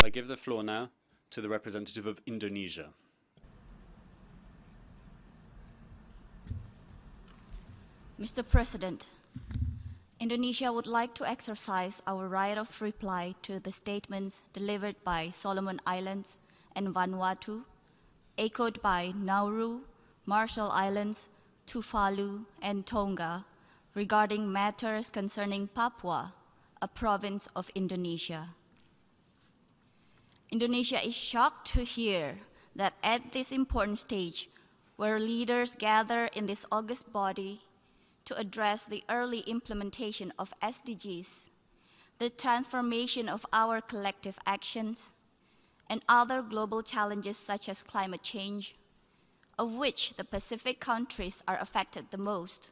I give the floor now to the representative of Indonesia. Mr. President, Indonesia would like to exercise our right of reply to the statements delivered by Solomon Islands and Vanuatu, echoed by Nauru, Marshall Islands, Tuvalu, and Tonga regarding matters concerning Papua, a province of Indonesia. Indonesia is shocked to hear that at this important stage, where leaders gather in this august body to address the early implementation of SDGs, the transformation of our collective actions, and other global challenges such as climate change, of which the Pacific countries are affected the most,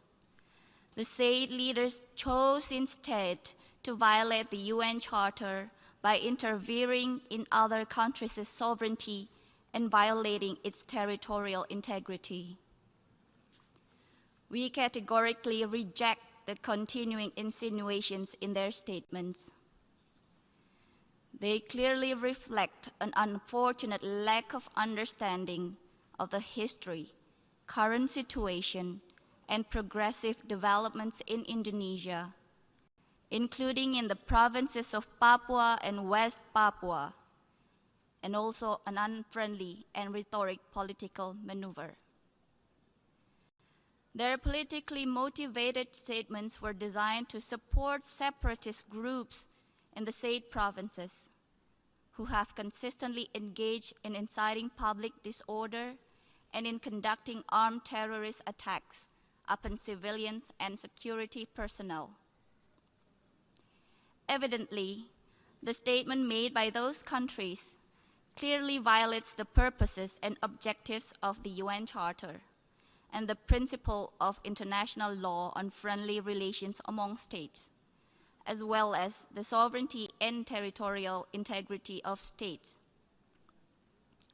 the said leaders chose instead to violate the UN Charter by interfering in other countries' sovereignty and violating its territorial integrity. We categorically reject the continuing insinuations in their statements. They clearly reflect an unfortunate lack of understanding of the history, current situation, and progressive developments in Indonesia, including in the provinces of Papua and West Papua, and also an unfriendly and rhetoric political maneuver. Their politically motivated statements were designed to support separatist groups in the said provinces, who have consistently engaged in inciting public disorder and in conducting armed terrorist attacks upon civilians and security personnel. Evidently, the statement made by those countries clearly violates the purposes and objectives of the UN Charter and the principle of international law on friendly relations among states, as well as the sovereignty and territorial integrity of states.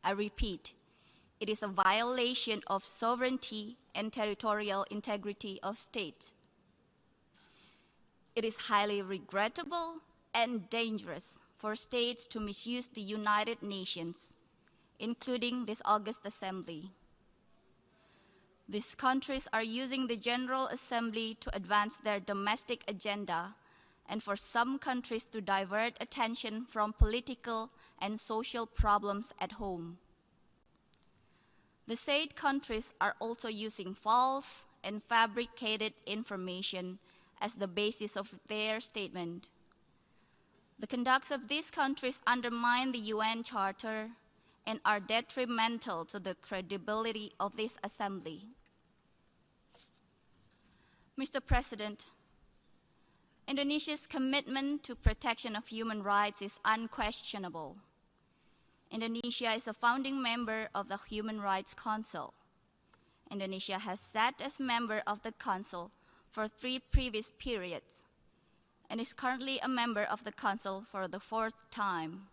I repeat, it is a violation of sovereignty and territorial integrity of states. It is highly regrettable and dangerous for states to misuse the United Nations, including this August Assembly. These countries are using the General Assembly to advance their domestic agenda and for some countries to divert attention from political and social problems at home. The said countries are also using false and fabricated information as the basis of their statement. The conducts of these countries undermine the UN Charter and are detrimental to the credibility of this Assembly. Mr. President, Indonesia's commitment to protection of human rights is unquestionable. Indonesia is a founding member of the Human Rights Council. Indonesia has sat as member of the Council for 3 previous periods and is currently a member of the Council for the 4th time.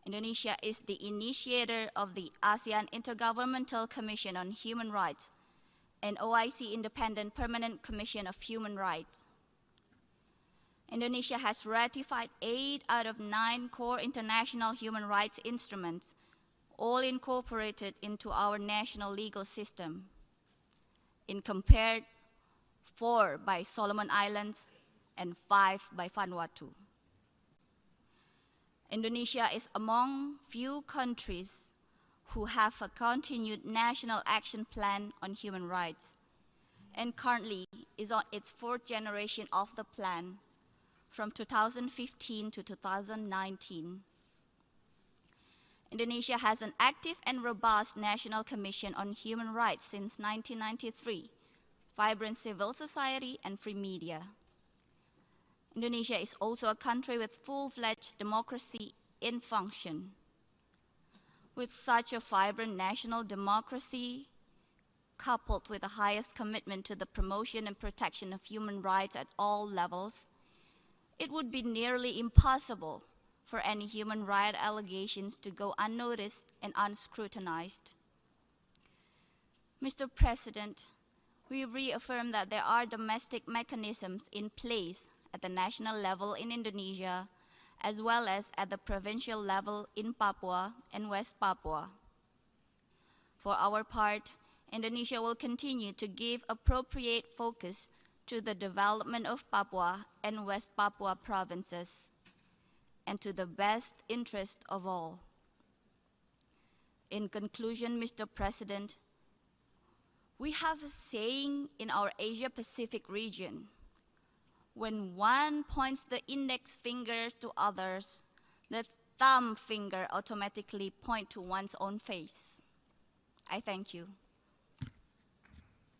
Indonesia is the initiator of the ASEAN Intergovernmental Commission on Human Rights and OIC Independent Permanent Commission of Human Rights. Indonesia has ratified 8 out of 9 core international human rights instruments, all incorporated into our national legal system. In compared, 4 by Solomon Islands and 5 by Vanuatu. Indonesia is among few countries who have a continued national action plan on human rights and currently is on its 4th generation of the plan from 2015 to 2019. Indonesia has an active and robust National Commission on Human Rights since 1993, vibrant civil society and free media. Indonesia is also a country with full-fledged democracy in function. With such a vibrant national democracy, coupled with the highest commitment to the promotion and protection of human rights at all levels, it would be nearly impossible for any human rights allegations to go unnoticed and unscrutinized. Mr. President, we reaffirm that there are domestic mechanisms in place at the national level in Indonesia as well as at the provincial level in Papua and West Papua. For our part, Indonesia will continue to give appropriate focus to the development of Papua and West Papua provinces, and to the best interest of all. In conclusion, Mr. President, we have a saying in our Asia-Pacific region: when one points the index finger to others, the thumb finger automatically points to one's own face. I thank you.